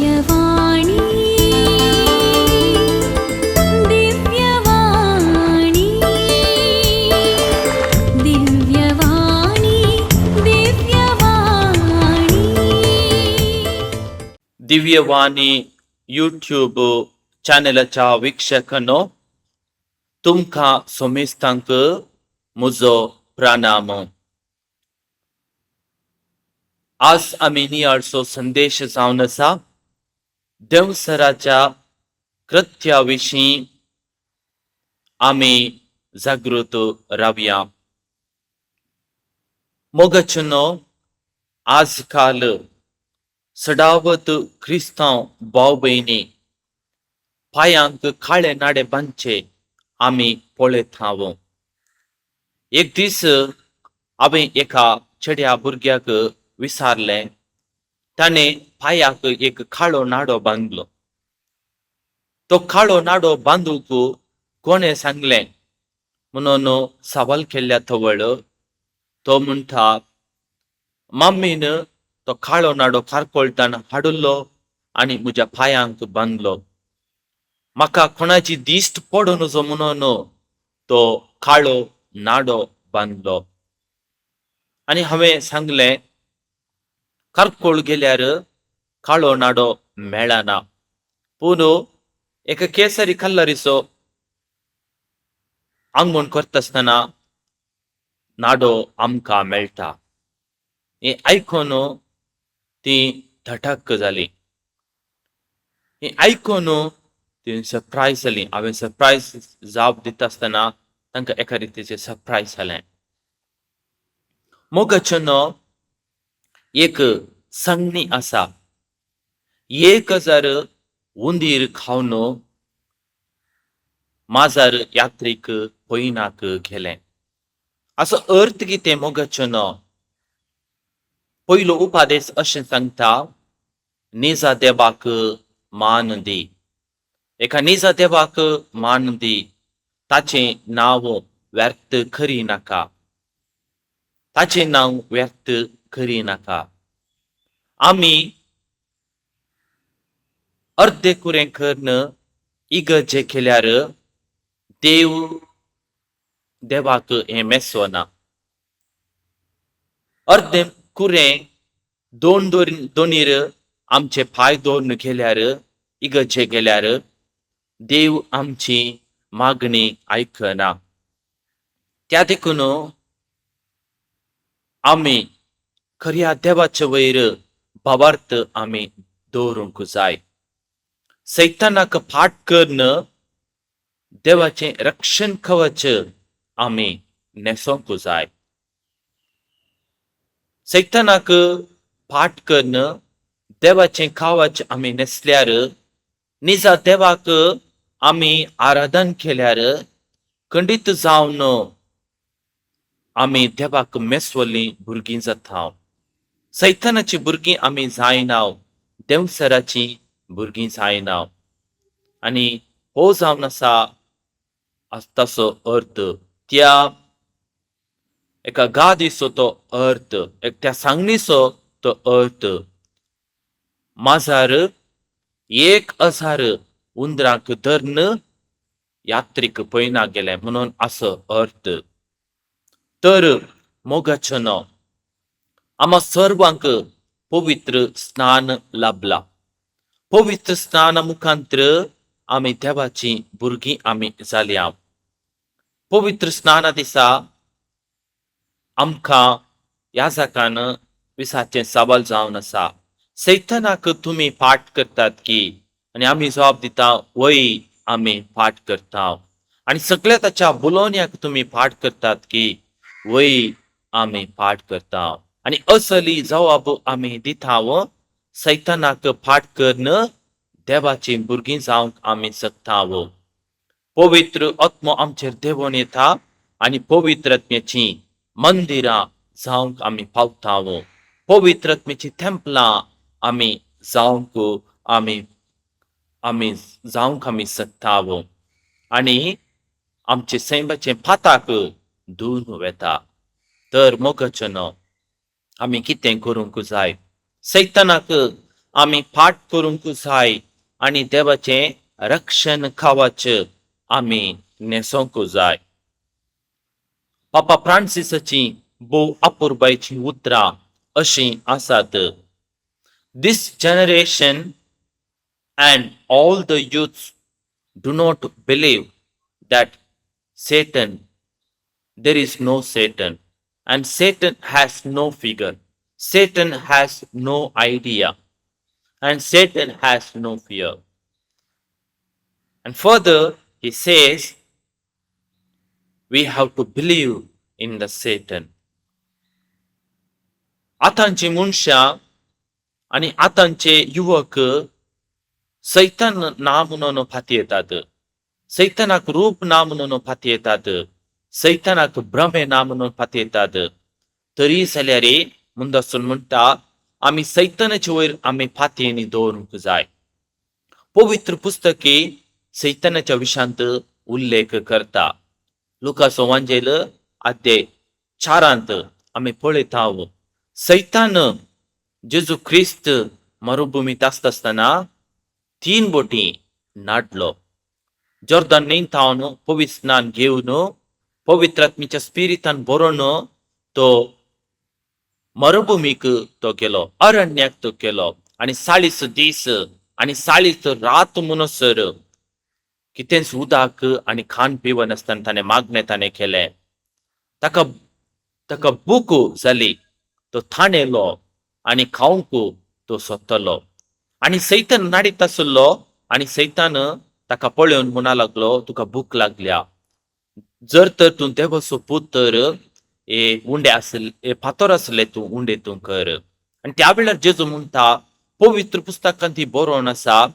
Divyavani Divyavani Divyavani Divyavani Divyavani YouTube चॅनलच्या वीक्षकांनो, तुमका सोमेस्तांक मुजो प्रणाम. आज आम्ही नियाळसो संदेश जावन आसा देवसराच्या कृत्याविशीं आमी जागृत रावया. मोगचनो आजकाल सडावत क्रिस्तांव भाव भयणी पायांक काळे नाडे बांदचे आमी पळयत आहों. एक दीस हांवें एका चेड्या भुरग्याक विचारलें. ताणे पायाक एक काळो नाडो बांदलो. तो काळो नाडो बांदूंक कोणें सांगलें म्हणून सवाल केल्ल्या तवळ तो म्हणटा, मम्मीन तो काळो नाडो कारकोळटान हाडलो आनी म्हज्या पायांक बांदलो. म्हाका कोणाची दिश्ट पडूं नजो म्हणून तो काळो नाडो बांदलो. आनी हांवें सांगलें, कारकोळ गेल्यार काळो नाडो मेळना, पूण एक केसरी कलरीचो आंगवण करता आसतना नाडो आमकां मेळटा. हें आयकून ती धडक जाली. हें आयकून ती सरप्रायज जाली. हांवें सरप्रायज जाप दिता आसतना तांकां एका रितीचें सरप्रायज जालें. मोगचनो एक संगणी आसा. 1000 उंदीर खावन माजर यात्रेक पयनाक गेलें. असो अर्थ कितें मोगचनो? पयलो उपादेश अशें सांगता, नेजा देवाक मान दी. एका नेजा देवाक मान दी. ताचें नांव व्यर्थ करी नाका. ताचें नांव व्यर्थ करी नाका. आमी अर्दे कुरें करून इगर्जे केल्यार देवाक हें मेसवना. अर्दे कुरें दोनीर आमचे पाय दवरून गेल्यार इगर्जे गेल्यार देव आमची मागणी आयकना. त्या देखून आमी खऱ्या देवाचे वयर भावार्थ आमी दवरूंक जाय. सैतानाक फाट करून देवाचें रक्षण कवच आमी नेसोंक जाय. सैतानाक फाट करून देवाचें कवच आमी नेसल्यार, निजा देवाक आमी आराधन केल्यार खंडीत जावन आमी देवाक मेसवल्लीं भुरगीं जाता. सैतानाची भुरगीं आमी जायना, देवसराची भुरगीं जायना. आनी हो जावन आसा ताचो अर्थ. त्या एका गादीचो तो अर्थ, त्या सांगणीचो तो अर्थ. माजर 1000 उंदरांक धरून यात्रेक पयना गेले म्हणून असो अर्थ. तर मोगचनो, आम्हा सर्वांक पवित्र स्नान लाभला. पवित्र स्नाना मुखांतर आमी देवाची भुरगीं आमी जाल्या. पवित्र स्नाना दिसा आमकां याजकान विसाचें सवाल जावन आसा, सैतानाक तुमी फाट करतात की? आनी आमी जबाब दिता, वय आमी फाट करता. आनी सगळ्या ताच्या बुलोवण्याक तुमी फाट करतात की? वय आमी फाट करता. आनी असली जबाब आमी दिता, सैतानाक फाट करून देवाची भुरगीं जावंक आमी शकता. पवित्र आत्मो आमचेर देवून येता आनी पवित्र आत्म्याची मंदिरां जावंक आमी पावता. पवित्र आत्म्याची टेंपलां आमी जावंक आमी शकता. आनी आमचे सैमाचे फाताक धुवन वेता. तर मोगचनो, आमी कितें करूंक जाय? सैतानाक आमी फाट करूंक जाय आनी देवाचें रक्षण कवच आमी न्हेसोंक जाय. पापा फ्रांसिसाची भोव अपुरबायची उतरां अशीं आसात. This generation and all the youths do not believe that Satan, there is no Satan, and Satan has no figure. Satan has no idea, and Satan has no fear. And further, he says we have to believe in the Satan. आतांची मनशां आनी आतांचे युवक सैतान ना म्हणून फाटी येतात. सैतानाक रूप ना म्हणून फाटी येतात. सैतानाक भ्रमे ना म्हणून फाटी येतात. तरी जाल्यार मुंदासून म्हणटा आमी सैतानाचे वयर आमी फाटींनी दवरूंक जाय. पवित्र पुस्तके सैतानाच्या विशांत उल्लेख करता. लुकाचो वांजेल अध्याय 4 आमी पळयता सैतान जेजू ख्रिस्त मरुभुमीत आसतना 3 बोटी नाडलो. जॉर्दान न्हंयेंतावन पवित्र स्नान घेवन पवित्र आत्म्याच्या स्पिरितान भरोवन तो मरुभुमीक तो गेलो, अरण्याक तो गेलो आनी 40 दीस आनी 40 रात म्हणसर कितेंच उदक आनी खाण पिवन आसतना ताणें मागणें ताणें केलें. ताका भूक जाली, तो थाणेलो आनी खावंक तो सोदतलो. आनी सैतान नाडीत आसलो आनी सैतान ताका पळोवन म्हणूंक लागलो तुका भूक लागल्या. जर तर तूं देवाचो पूत तर फातर आसले तूं उंडे तूं कर. आनी त्या वेळार जेजू म्हणटा पवित्र पुस्तकांत ती बरोवन आसा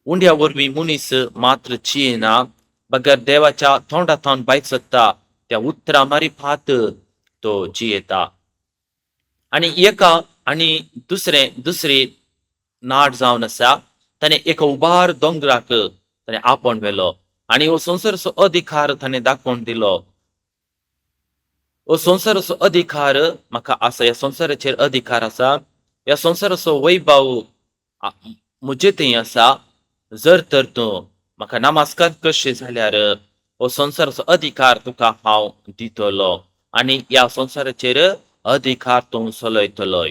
उंड्या वरवीं मनीस मात्र जियेना बगर देवाच्या तोंडांतल्यान भायर सत्ता त्या उतरां मारिफात तो जियेता. आनी दुसरी नाड जावन आसा ताणें एका उबार दोंगराक ताणें आपोवन व्हेलो आनी हो संवसाराचो अधिकार ताणें दाखोवन दिलो. हो संवसाराचो अधिकार म्हाका आसा, ह्या संवसाराचेर अधिकार आसा, ह्या संवसाराचो वैभव म्हजे थंय आसा. जर तर तूं म्हाका नमस्कार करशी जाल्यार हो संवसाराचो अधिकार तुका हांव दितलो आनी ह्या संवसाराचेर अधिकार तूं चलयतलो.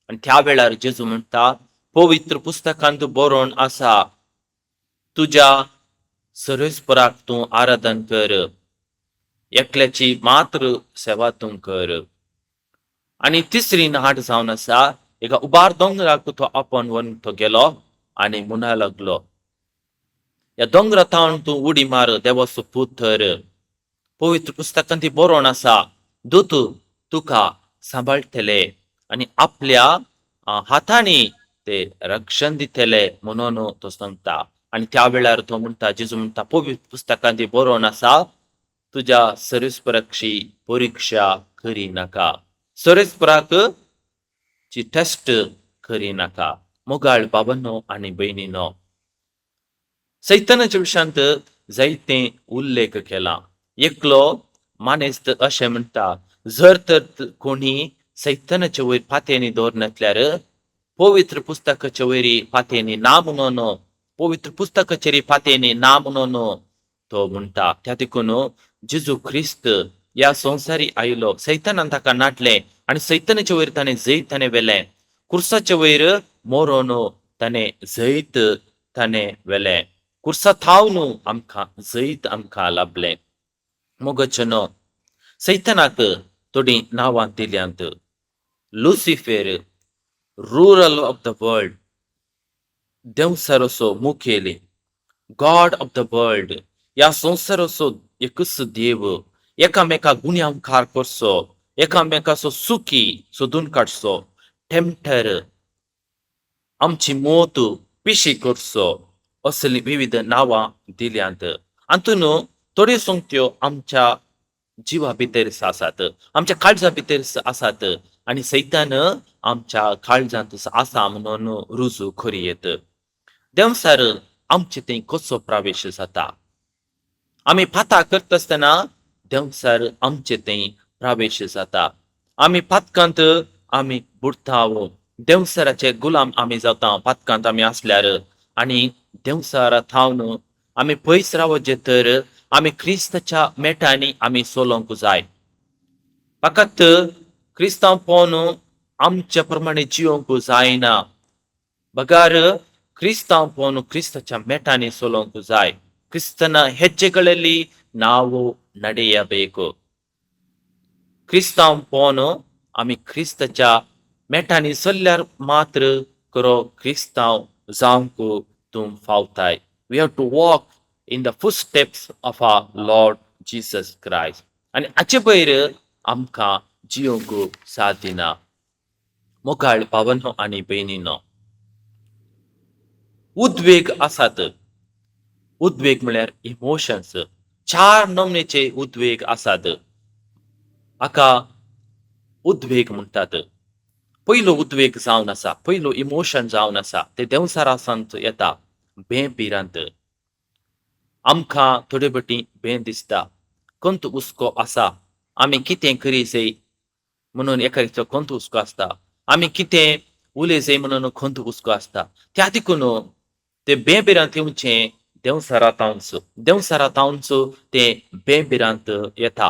आनी त्या वेळार जेजू म्हणटा पवित्र पुस्तकांत बरोवन आसा तुज्या सर्वेस्पराक तूं आराधन कर, एकल्याची मात्र सेवा तूं कर. आनी तिसरी नाड जावन आसा एका उबार दोंगराक तो आपोवन व्हरून तो गेलो आनी म्हणूंक लागलो ह्या दोंगरांतावन तूं उडी मार देवाचो पूत तर. पवित्र पुस्तकांत ती बरोवन आसा दूत तुका सांबाळटले आनी आपल्या हातांनी ते रक्षण दितले म्हणून तो सांगता. आनी त्या वेळार तो म्हणटा जेजू म्हणटा पवित्र पुस्तकांत ती बरोवन आसा तुज्या सर्वेस्पराची परीक्षा करी नाका, सर्वेस्पराक ची टेस्ट करी नाका. मोगाळ बाबांनो आनी भयणींनो, सैतानाच्या विशांत जायते उल्लेख केला. एकलो मानेस्त अशें म्हणटा जर तर कोणी सैतानाच्या वयर फातेंनी दवरनासल्यार पवित्र पुस्तकाच्या वयरी फातेंनी ना म्हणून पवित्र पुस्तकाचेर फातेंनी ना म्हणून तो म्हणटा. त्या देखून जेजू ख्रिस्त ह्या संवसारी आयलो, सैतानान ताका नाटलें आनी सैतानाच्या वयर ताणें जैत ताणें व्हेलें. कुर्साच्या वयर मोरोन ताणें जैत ताणें व्हेलें. कुर्सा थावन आमकां जैत आमकां लाभलें. मोगचनो सैतानाक थोडीं नांवां दिल्यांत. लुसिफेर, रुरल ऑफ द वर्ल्ड, देवसाराचो मुखेली, गॉड ऑफ द वर्ल्ड, ह्या संवसाराचो एकच देव. एकामेकाक गुन्यांवकार करचो, एकामेकाचो सुखी सोदून काडचो, टेम्प्टर, आमची मोत पिशी करचो, असली विविध नांवां दिल्यांत. हातून थोड्यो संगत्यो आमच्या जिवा भितर आसात, आमच्या काळजा भितर आसात आनी सैतान आमच्या काळजांत आसा म्हणून रुजू करीत. देवसार आमचे थंय कसो प्रवेश जाता? आमी फातां करता आसतना देवसार आमचे थंय प्रवेश जाता. आमी फातकांत आमी बुडता देवसराचे गुलाम आमी जाता पातकांत आमी आसल्यार आनी देवसरा थावन आमी पयस रावचे तर आमी क्रिस्ताच्या मेटांनी आमी सोलोंक जाय. फकत क्रिस्तांवपण आमच्या प्रमाणे जिवंक जायना. ಬಗಾರ ಕ್ರಿಸ್ತಾಂಪವನ್ನು ಕ್ರಿಸ್ತನ ಮೆಟಾನೆ ಸೋಲೋಂಕು ಜಾಯ್. ಕ್ರಿಸ್ತನ ಹೆಜ್ಜೆಗಳಲ್ಲಿ ನಾವು ನಡೆಯಬೇಕು. क्रिस्तांवपण आमी क्रिस्ताच्या मेटांनी चल्ल्यार मात्र खरो क्रिस्तांव जावंक तुम फावताय. We have to walk in the footsteps of our Lord Jesus Christ. आनी हाचे भायर आमकां जिवंक साध्य ना. मोगाळ भावनो आनी भयणीनो, उद्वेग आसात. उद्वेग म्हळ्यार इमोशन्स. 4 नमनेचे उद्वेग आसात. हाका उद्वेग म्हणटात. पयलो उद्वेग जावन आसा, पयलो इमोशन जावन आसा ते देवसारासांत येता बेबिरांत. आमकां थोडे फावटी भें दिसता. कंत हुस्को आसा, आमी कितें करी जाय म्हणून एकाचो कंत हुस्को आसता. आमी कितें उलय जाय म्हणून कंत हुस्को आसता. त्या देखून ते बेबिरांत येवचें देवसारातांच. देवसारातांच ते बेबिरांत येता.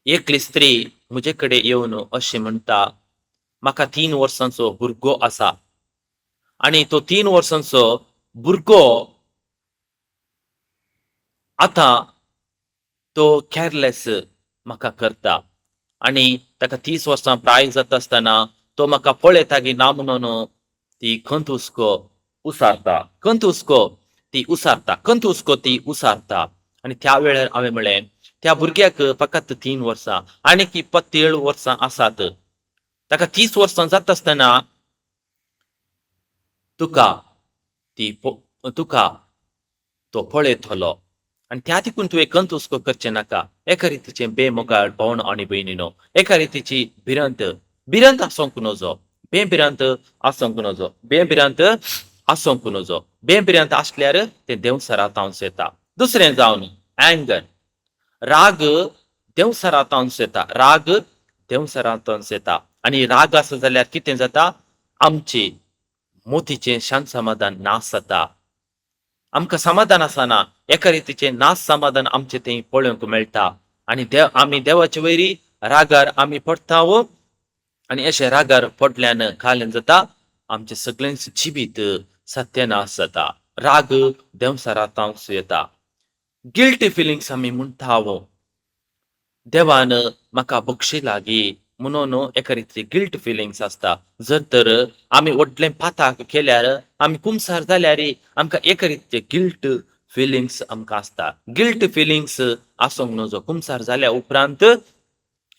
एकली स्त्री म्हजे कडेन येवन अशें म्हणटा, म्हाका 3 वर्सांचो भुरगो आसा आनी तो 3 वर्सांचो भुरगो आतां तो केअरलेस म्हाका करता आनी ताका 30 वर्सां प्राय जाता आसतना तो म्हाका पळयता की ना म्हणून ती कंत हुस्को उसारता. कंत हुस्को ती उसारता. कंत हुस्को ती उसारता. आनी त्या वेळार हांवें म्हळें त्या भुरग्याक फकत 3 वर्सां आनीक 27 वर्सां आसात. ताका 30 वर्सां जाता आसतना तुका तो पळयतलो आनी त्या देखून तुवें कंत हुस्को करचें नाका. एका रितीचें बेमोगाळ भावनो आनी भयणीनो, एका रितीची भिरांत आसोंक नजो. बेबिरांत आसोंक नजो. बेबिरांत आसोंक नजो. बेबिरांत आसल्यार तें देवसरातांच येता. दुसरें जावन एंगर. राग देवसरातांच येता. राग देवसरातांच येता. आनी राग आसा जाल्यार कितें जाता? आमची मोतीचें शांत समाधान नास जाता. आमकां समाधान आसना. एका रितीचें नास समाधान आमचें थंय पळोवंक मेळटा. आनी आमी देवाचे वयरी रागार आमी पडटाव आनी अशें रागार पडल्यान काल्यान जाता आमचें सगळेंच जिवीत सत्यानाश जाता. राग देवसरातांच येता. गिल्टी फिलिंग्स आमी म्हणटाव. देवान म्हाका बक्षिला गी म्हणून एका रितीची गिल्ट फिलिंग्स आसता. जर तर आमी व्हडलें पाताक केल्यार आमी कुमसार जाल्यार आमकां एका रितीचे गिल्ट फिलिंग्स आमकां आसता. गिल्ट फिलिंग्स आसूंक नजो. कुमसार जाल्या उपरांत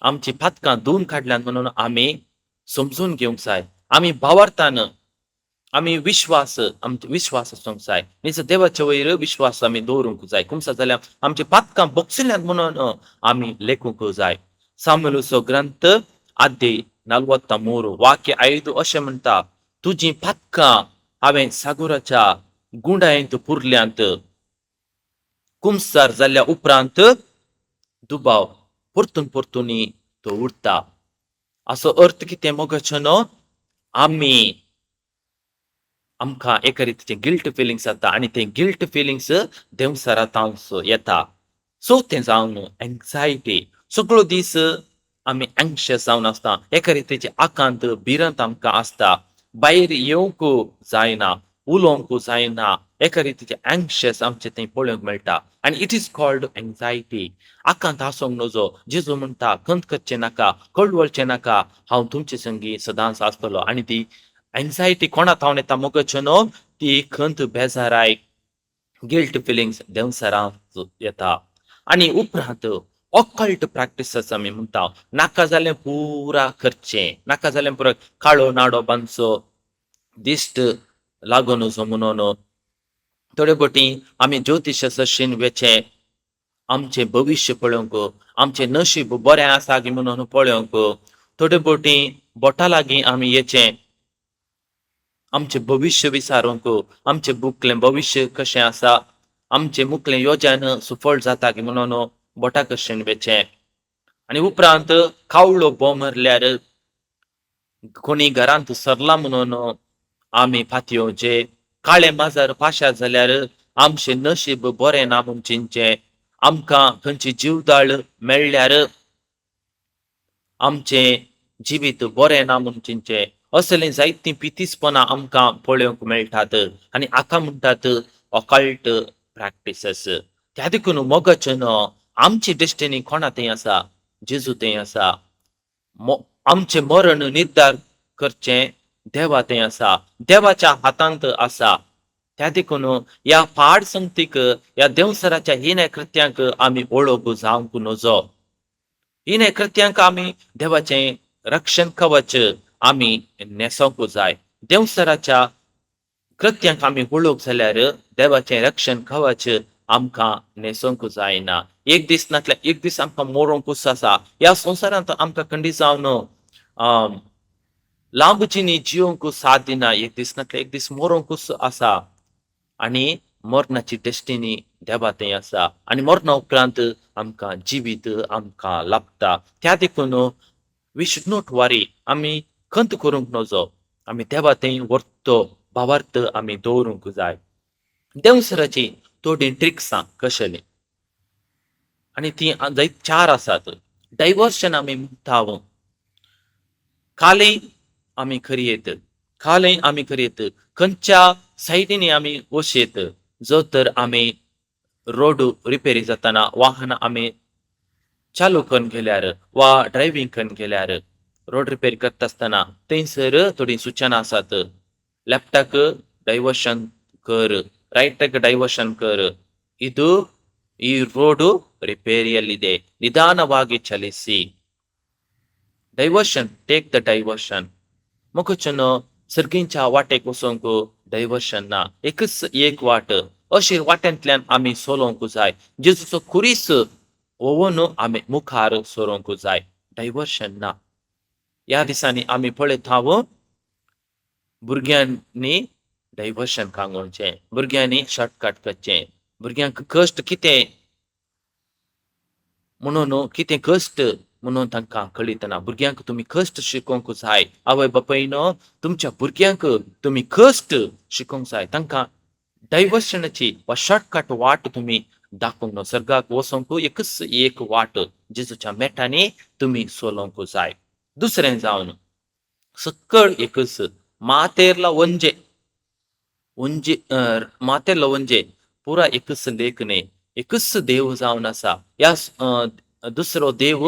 आमची पातकां धुवन काडल्यात म्हणून आमी समजून घेवंक जाय. आमी भावार्थान आमी आमचो विश्वास आसूंक जाय. निज देवाचे वयर विश्वास आमी दवरूंक जाय. कुमसार जाल्यार आमची पातकां बक्षिल्यांत म्हणून आमी लेखूंक जाय. सामुएलाचो ग्रंथ आद्य 43 वाक्य 5 अशें म्हणटा, तुजीं पातकां हांवें सागराच्या गुंडायेंत पुरल्यांत. कुमसार जाल्या उपरांत दुबाव परतून परतून तो उरता. हाचो अर्थ कितें मोगाचो न्हू? आमकां एका रितीचे गिल्ट फिलिंग्स जाता आनी ते गिल्ट फिलिंग्स देवसरातांच येता. चवथें जावन एंग्जायटी. सगळो दीस आमी एंग्शियस जावन आसता. एका रितीची आकांत भिरांत आमकां आसता. भायर येवंक जायना, उलोवंक जायना. एका रितीचे एंग्शियस आमचें थंय पळोवंक मेळटा. आनी इट इज कॉल्ड एंग्जायटी. आकांत आसूंक नजो. जेजू म्हणटा खंत करचें नाका, कळवळचें नाका, हांव तुमचे संगी सदांच आसतलो. आनी ती एंग्जायटी कोणा थावन येता मोगाचें न्हू? ती खंत बेजाराय गिल्ट फिलिंग्स देवसरांत येता. आनी उपरांत ऑकल्ट प्रॅक्टिसस आमी म्हणटा. नाका जाल्यार पुरा करचें. नाका जाल्यार पुरो काळो नाडो बांदचो, दिश्ट लागो नजो म्हणून थोडे फावटी आमी ज्योतिशाचेर वेचें आमचें भविश्य पळोवंक, आमचें नशीब बरें आसा गी म्हणून पळोवंक. थोडे फावटी बोटा लागीं आमी येचें आमचें भविश्य विचारूंक, आमचें मुखलें भविश्य कशें आसा, आमचें मुखलें योजन सुफळ जाता की म्हणून बोटा कडच्यान वेचें. आनी उपरांत कावळो बोंब मारल्यार कोणी घरांत सरला म्हणून आमी फातयो जे काळे माजर पाशा जाल्यार आमचें नशीब बरें ना म्हूण चिंतचें. आमकां खंयची जीवदाळ मेळ्ळ्यार आमचें जिवीत बरें ना म्हूण चिंतचें. असलीं जायतीं पितीसपणां आमकां पळोवंक मेळटात आनी हाका म्हणटात ऑकल्ट प्रॅक्टिसस. त्या देखून मोगाचें आमची डेस्टिनी कोणा थंय आसा? जेजू थंय आसा. आमचें मरण निर्धार करचें देवा थंय आसा. देवाच्या हातांत आसा. त्या देखून ह्या पाड संगतीक ह्या देवसराच्या हिण्या कृत्यांक आमी वळख जावंक नजो. हिण्या कृत्यांक आमी देवाचें रक्षण कवच आमी नेसोंक जाय. देवसराच्या कृत्यांक आमी वळख जाल्यार देवाचें रक्षण कवच आमकां नेसोंक जायना. एक दीस नातल्यार एक दीस आमकां मरोंकूच आसा. ह्या संवसारांत आमकां खंडी जावन लांब जिणी जिवंक साथ दिना. एक दीस नातल्यार एक दीस मरोंकूच आसा. आनी मरणाची डेस्टिनी देवा थंय आसा. आनी मरणा उपरांत आमकां जिवीत आमकां लाभता. त्या देखून वी शूड नॉट वरी. आमी खंत करूंक नजो. आमी देवा थंय व्हरतो भावार्थ आमी दवरूंक जाय. देवसराची थोडीं ट्रिक्सां कशेलीं आनी तीं जायत 4 आसात. डायवर्शन आमी म्हणटाव. कालेय आमी करयेत. कालेय आमी करयेत. खंयच्या सायडीनी आमी वचयत. जर तर आमी रोड रिपेरी जाताना वाहन आमी चालू करून गेल्यार वा ड्रायव्हिंग करून गेल्यार रोड रिपेर करता आसतना थंयसर थोडीं सुचना आसात. लेफ्टाक ಡೈವರ್ಷನ್ कर, ರೈಟಾಗ ಡೈವರ್ಷನ್ कर. ಇದು ಈ ರೋಡು ರಿಪೇರಿಯಲ್ಲಿದೆ, ನಿಧಾನವಾಗಿ ಚಲಿಸಿ. Diversion, take the diversion. मुखचन सर्गींच्या वाटेक वचोंक डायवर्शन ना. एकच एक वाट. अशी वाट्यांतल्यान आमी चलोंक जाय. जेजूचो खुरीस वोवून आमी मुखार सरोंक जाय. डायवर्शन ना. ह्या दिसांनी आमी पळयताव भुरग्यांनी डायवर्शन कांगोवचें. भुरग्यांनी शॉर्टकट करचें. भुरग्यांक कश्ट कितें म्हणून कितें कश्ट म्हणून तांकां कळीत ना. भुरग्यांक तुमी कश्ट शिकोवंक जाय. आवय बापायनो, तुमच्या भुरग्यांक तुमी कश्ट शिकोवंक जाय. तांकां डायवर्शनाची वा शॉर्टकट वाट तुमी दाखोवंक ना. सर्गाक वचोंक एकच एक वाट जेजूच्या मेटांनी तुमी चलोवंक जाय. दुसरें जावन सक्कळ एकच मातेरला वंजे वंजे मातेरला वंजे पुरा एकच लेख न्ही. एकच देव जावन आसा. ह्या दुसरो देव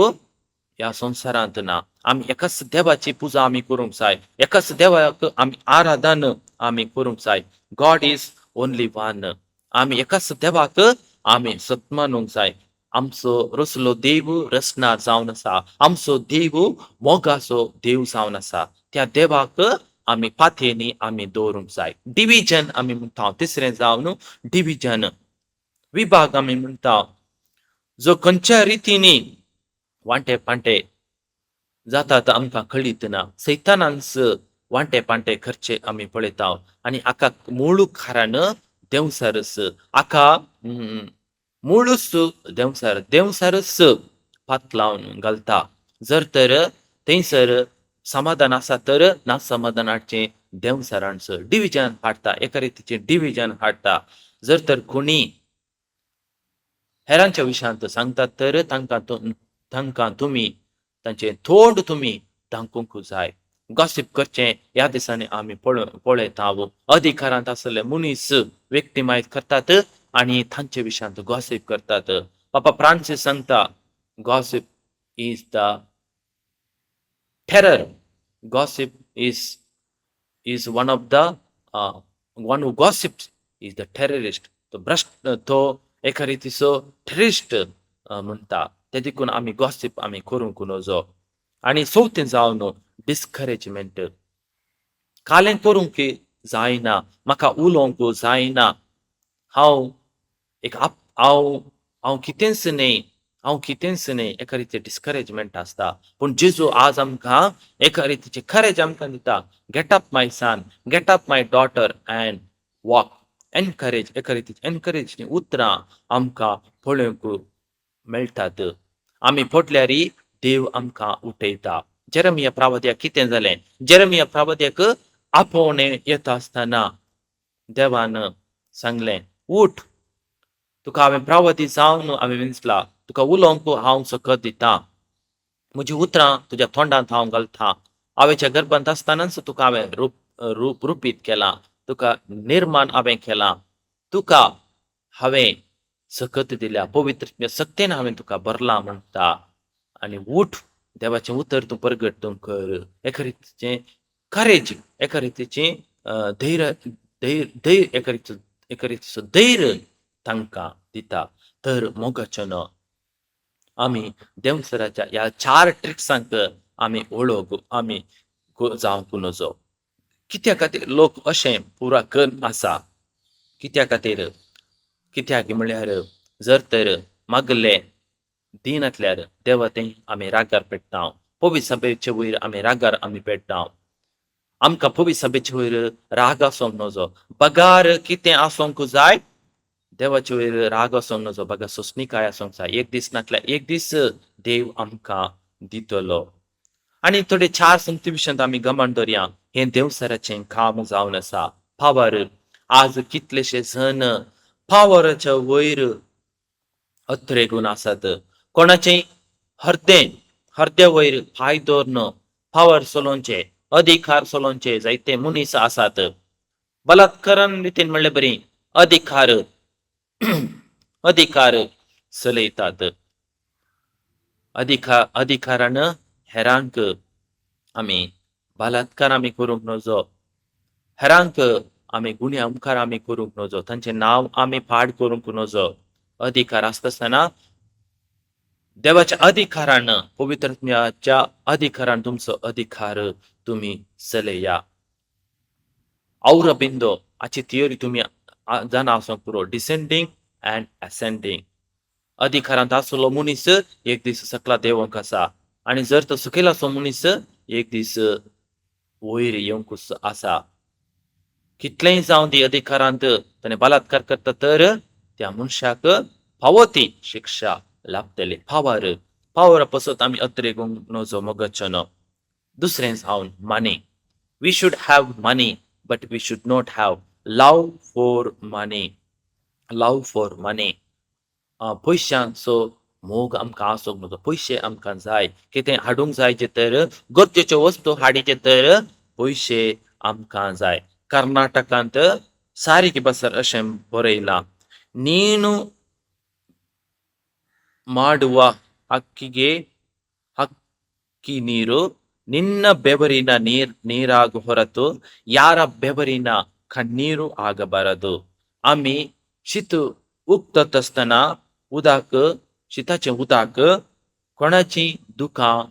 ह्या संवसारांत ना. आमी एकाच देवाची पुजा आमी करूंक जाय. एकाच देवाक आमी आराधन आमी करूंक जाय. God is only one. आमी एकाच देवाक आमी सत्मानूंक जाय. आमचो रसलो देव रसना जावन आसा. आमचो देव मोगाचो देव जावन आसा. त्या देवाक आमी फाथेनी आमी दवरूंक जाय. डिविजन आमी म्हणटा. तिसरें जावन डिविजन, विभाग आमी म्हणटा. जो खंयच्या रितीनी वांटे पांटे जातात आमकां कळीत ना. सैतानांच वांटे पांटे करचे आमी पळयताव. आनी हाका मूळ कारण देवसरच. हाका मूळच देवसर. देवसरच फात लावन घालता. जर तर थंयसर समाधान आसा तर ना समाधान हाडचें देवसरांचं. डिविजन हाडटा. एका रितीचें डिविजन हाडटा. जर तर कोणी हेरांच्या विशयांत सांगतात तर तांकां तुमी तांचें तोंड तुमी धांपूंक जाय. गॉसिप करचें ह्या दिसांनी आमी पळयताव. अधिकारांत आसले मनीस व्यक्तिमायत करतात आनी तांचे विशयांत गॉसिप करतात. पापा फ्रांसीस सांगता gossip is the terror. Gossip is one of the one who gossips is the terrorist. तो एका रितीचो टेररिस्ट म्हणटा. ते देखून आमी गॉसिप आमी करूंक नजो. आनी चवथें जावन डिस्करेजमेंट. कालें करूंक जायना. म्हाका उलोवंक जायना. हांव हांव कितेंच न्ही. हांव कितेंच न्ही. एका रितीचें डिस्करेजमेंट आसता. पूण जेजू आज आमकां एका रितीचें करेज आमकां दिता. Get up my son, get up my daughter and walk. Encourage, एका रितीचें एनकरेजची उतरां आमकां पळोवंक मेळटात. आमी पडल्यार देव आमकां उठयता. जेरमिया प्रवाद्याक कितें जालें? जेरमिया प्रवाद्याक आपोवणे येता आसतना देवान सांगलें, उठ, तुका हांवें प्रवादी जावन हांवें विंचला, तुका उलोवंक हांव सकत दितां. म्हजीं उतरां तुज्या तोंडांत हांव घालतां. आवयच्या गर्भांत आसतनाच तुका हांवें रुपीत केलां. तुका निर्माण हांवें केलां. तुका हांवें सकत दिल्या. पवित्र सक्तीन हांवें तुका भरलां म्हणटा. आनी उठ, देवाचें उतर तूं परगट कर. एका रितीचें करेज, एका रितीचें धैर्य धैर्य एका रितीचो धैर्य तांकां दिता. तर मोगाचें आमी देंवसराच्या ह्या 4 ट्रिक्सांक आमी वळोवंक आमी जावंक नजो. कित्या खातीर लोक अशें पुरा करून आसा? कित्या खातीर? कित्याक म्हळ्यार जर तर मागले दिनातल्यार देवा तें आमी रागार पेट्टांव. पवित्र सभेचे वयर आमी रागार आमी पेट्टांव. आमकां पवित्र सभेचे वयर राग आसोंक नजो. पगार कितें आसोंक जाय? देवाचे वयर राग आसोंक नजो. बगा सोंसणीकाय आसोंक जाय. एक दीस नातल्यार एक दीस देव आमकां दितलो. आनी थोडे 4 संगती विशयांत आमी गमन दवरया. हें देंवसराचें काम जावन आसा. पावर. आज कितलेशे जण पावराच्या वयर अत्रेगून आसात. कोणाचेय हर्द्या वयर पांय दवरन पावर चलोवचे, अधिकार चलोवचे जायते मनीस आसात. बलात्कारान रितीन म्हणलें बरी अधिकार अधिकार चलयतात. अधिकारान हेरांक आमी बलात्कार आमी करूंक नजो. हेरांक आमी गुन्या मुखार आमी करूंक नजो. तांचें नांव आमी पाड करूंक नजो. अधिकार आसता आसतना देवाच्या अधिकारान, पवित्रत्म्याच्या अधिकारान तुमचो अधिकार तुमी चलया. औरबिंदो हाची थियोरी तुमी जाणा आसोंक पुरो. Descending and ascending. अधिकारांत आसलो मनीस एक दीस सकला देवंक आसा. आनी जर तो सकयल आसलो मनीस एक दीस वयर येवंक आसा. कितलेंय जावं दी अधिकारांत ताणें बलात्कार करता तर त्या मनशाक फावो ती शिक्षा लाभतली. पावरा पासत आमी अत्रेगूंक नजो मोगाचें. दुसरें जावन money. We should have money but we should not have love for money. Love for money. पयशांचो मोग आमकां आसोंक नजो. पयशे आमकां जाय. कितें हाडूंक जायचे तर गरजेच्यो वस्तू हाडिचे तर पयशे आमकां जाय. कर्नाटकांत सारीक बसर अशें बरयलां. ನೀನು ಮಾಡುವ ಹಕ್ಕಿ ನೀರು ನಿನ್ನ ಬೆವರಿನ ನೀರಾಗ ಹೊರತು ಯಾರ ಬೆವರಿನ ಕಣ್ಣೀರು ಆಗಬಾರದು. आमी शीत उक्तत आसतना उदक शिताचें उदक कोणाची दुखां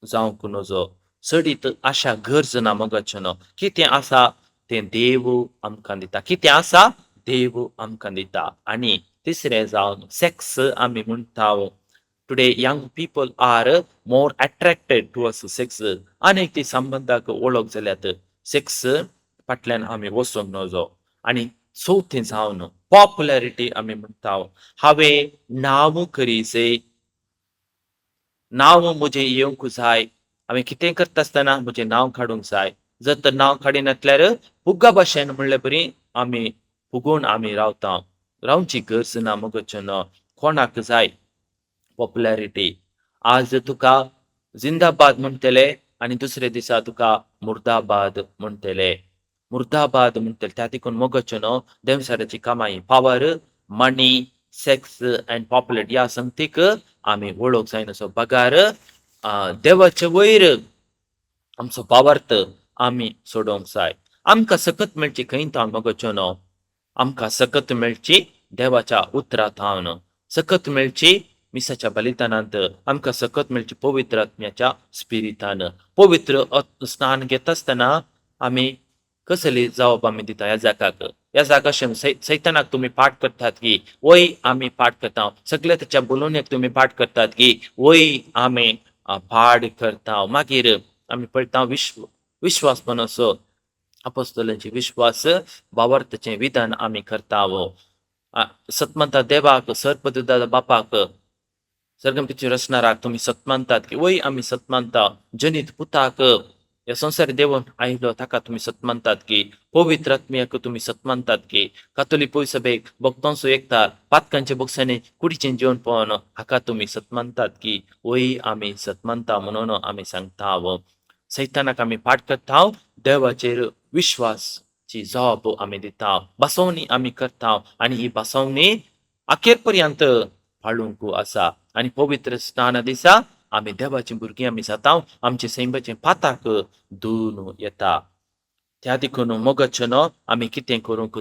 जावंक नजो. सडीत आशा गरज ना मोगाचें. कितें आसा तें देव आमकां दिता. कितें आसा देव आमकां दिता. आनी तिसरें जावन सेक्स आमी म्हणटा. Today young people are more attracted towards sex. अनेक ती संबंधाक वळख जाल्यात. सेक्स फाटल्यान आमी वचोंक नजो. आनी चवथें जावन पॉप्युलॅरिटी आमी म्हणटा. हांवें नांव करीचे, नांव म्हजें येवंक जाय. हांवें कितें करता आसतना म्हजें नांव काडूंक जाय. जर तर नांव काडिनातल्यार फुगा भाशेन म्हणलें बरी आमी फुगोवन आमी रावता. रावची गरज ना मोगाचें. कोणाक जाय पॉप्युलॅरिटी. आज तुका जिंदाबाद म्हणटले आनी दुसरे दिसा तुका मुर्दाबाद म्हणटले. मुर्दाबाद म्हणटले त्या देखून मोगाचें देंवसराची कामाई. Power, money, sex and popularity ह्या संगतीक आमी वळोवंक जाय नसो. पगार देवाचे वयर आमचो वावर्त आमी सोडोवंक जाय. आमकां सकत मेळची खंय थावन मोगाचें. आमकां सकत मेळची देवाच्या उतरांत थावन. सकत मेळची मिसाच्या बलिदानांत. आमकां सकत मेळची पवित्र आत्म्याच्या स्पिरितान. पवित्र स्नान घेता आसतना आमी कसली जावप आमी दिता ह्या जागाक. ह्या जागाशें सैतानाक तुमी पाठ करतात की वय आमी पाठ करता. सगळे त्याच्या बोलोवण्याक तुमी पाठ करतात की वय आमी पाठ करता. मागीर आमी पळयता विश्वास असो अपोस्तलांची विश्वास वावरताचें विधान आमी करता. सतमंता देवाक सर्पदूताच्या बापाक सर्गमतीची रचणाराक तुम्ही सत मानतात की वय आम्ही सत मानता जनित पुताक या संसारी देवून आयलो ताका तुम्ही सत मानतात की पवित्र आत्म्याक तुम्ही सत मानतात की कातोलिक पळय सभेक भक्तांचो एकता पातकांचे बक्षांनी कुडीचें जेवण पळोवन हाका तुम्ही सत मानतात की वय आमी सत मानता म्हणून आमी सांगता सैतानाक आमी फाट करता देवाचेर विश्वासची जॉब आमी दिता बसवणी आमी करता आनी ही बसवणी अखेर पर्यंत फाळूंक आसा आनी पवित्र स्नाना दिसा आमी देवाची भुरगीं आमी जाता आमचे सैमाचें पाताक धुवन येता त्या देखून मोगचन आमी कितें करूंक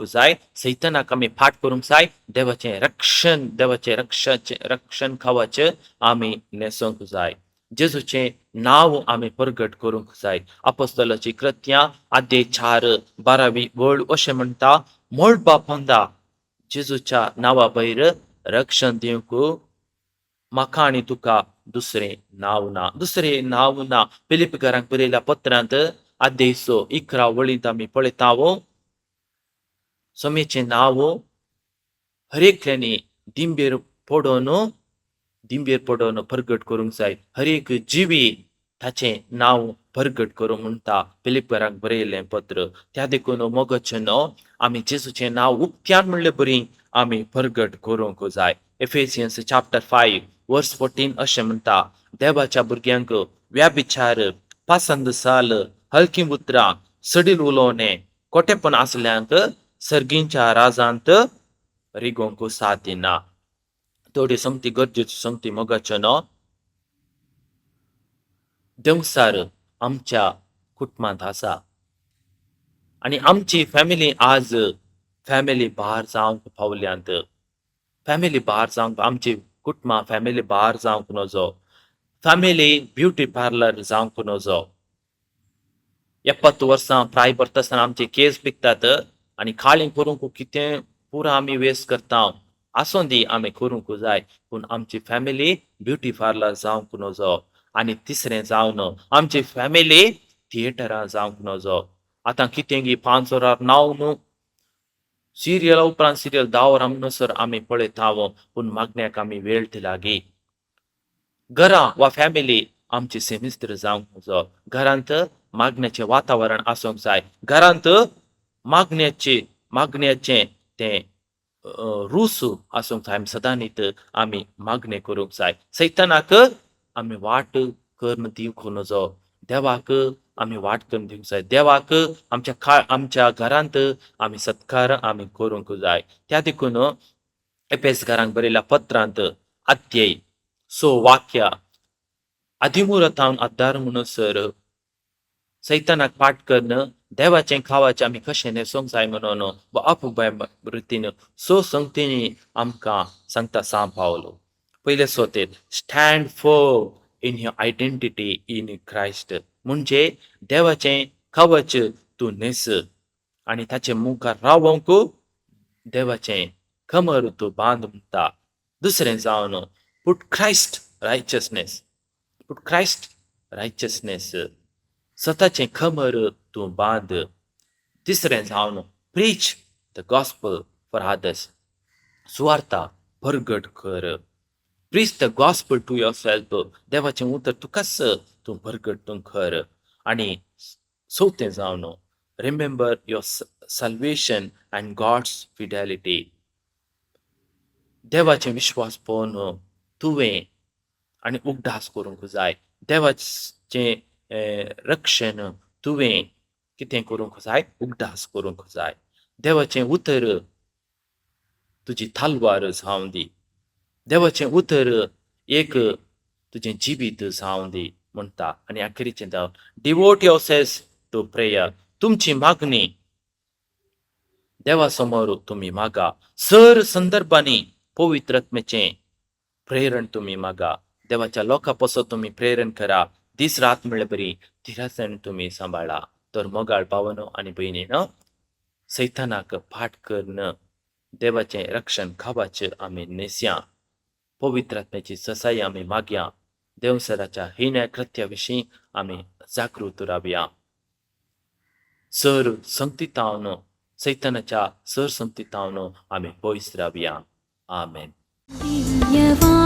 जाय सैतानाक आमी फाट करूंक जाय देवाचें रक्षण कवच आमी नेसूंक जाय जेजूचें नांव आमी परगट करूंक जाय अपोस्तलाची कृत्यां अध्याय 4:12 वळ अशें म्हणटा मोळपा पोंदा जेजूच्या नांवा भायर रक्षण दिवंक म्हाका आनी तुका दुसरें नांव ना फिलिपकारांक बरयल्या पत्रांत अध्याय 6:11 वळींत आमी पळयता समेचें नांव हर एकल्यानी दिंबेर पडोवन परगट करूंक जाय हर एक जिवी ताचें नांव परगट करूं म्हणटा फिलिपकारांक बरयल्लें पत्र त्या देखून मोगचन आमी जेजूचें नांव उक्त्यान म्हणलें बरी आमी परगट करूंक जाय एफेसियन्स चॅप्टर 5:14 अशें म्हणटा देवाच्या भुरग्यांक व्याभिचार पासंद साल हलकी उतरां सडील उलोवणें खोटेपण आसल्यांक सर्गींच्या राजांत रिगोंक साथ दिना थोडी संगती गरजेची संगती मोगाचन देवसार आमच्या कुटुंबांत आसा आनी आमची फॅमिली आज फॅमिली भार जावंक पावल्यांत फॅमिली भार जावंक आमची कुटुंबां फॅमिली भार जावंक नजो फॅमिली ब्युटी पार्लर जावंक नजो 70 वर्सां प्राय भरता आसतना आमचे केस पिकतात आनी काळीं करूंक कितें पुरो आमी वेस्ट करता आसूं दी आमी करूंक जाय पूण आमची फॅमिली ब्युटी पार्लर जावंक नजो आनी तिसरें जावन आमची फॅमिली थिएटरां जावंक नजो आतां कितें 5 वरां नांव न्हू सिरियल उपरांत सिरियल 10 वरां म्हणसर आमी पळयता पूण मागण्याक आमी वेळ दिला गे घरां वा फॅमिली आमची सेमिस्टर जावंक नजो घरांत मागण्याचें वातावरण आसूंक जाय घरांत मागण्याचें तें रूस आसूंक जाय सदांच आमी मागणें करूंक जाय सैतानाक आमी वाट करून दिवंक नजो देवाक आमी वाट करून दिवंक जाय देवाक आमच्या घरांत आमी सत्कार आमी करूंक जाय त्या देखून एपेसकारांक बरयल्या पत्रांत अध्याय 6 वाक्य आदिमुरातावन आदार म्हणसर सैतानाक फाट करून देवाचें खावाचें आमी कशें नेसूंक जाय म्हणून अपुबाय रितीन संगतींनी आमकां सांगता सांग पावलो पयले सोतेर stand firm in your identity in Christ म्हणजे देवाचें कवच तूं नेस आनी ताचे मुखार रावंक देवाचें कमर तूं बांद म्हणटा दुसरें जावन पूट क्रायस्ट रायचसनेस स्वताचें कमर तूं बांद तिसरें जावन preach the gospel for others सुवार्ता परगट कर preach the gospel to yourself देवाचें उतर तुकाच तूं परगट कर आनी चवथें जावन remember your salvation and God's fidelity देवाचें विश्वास पळोवन तुवें आनी उगडास करूंक जाय देवाचें रक्षण तुवें कितें करूंक जाय उगडास करूंक जाय देवाचें उतर तुजी तलवार जावं दी देवाचें उतर एक तुजें जिवीत जावं दी म्हणटा आनी अखेरीचें जावन डिवोट युअरसेल्फ टू प्रेयर तुमची मागणी देवा समोर तुमी मागा संदर्भांनी पवित्र आत्म्याचें प्रेरण तुमी मागा देवाच्या लोकां पासत तुमी प्रेरण करा दीस रात म्हणल्यार बरी धिरासन तुमी सांबाळा तर मोगाळ भावनो आनी भयणीनो सैतानाक फाट करून देवाचें रक्षण खावच आमी नेस्या पवित्र आत्म्याची ससाई आमी मागया देवसराच्या हिण्या कृत्या विशीं आमी जागृत रावया सैतानाच्या संगतींतावन आमी पयस रावया आमेन. दिव्यवाणी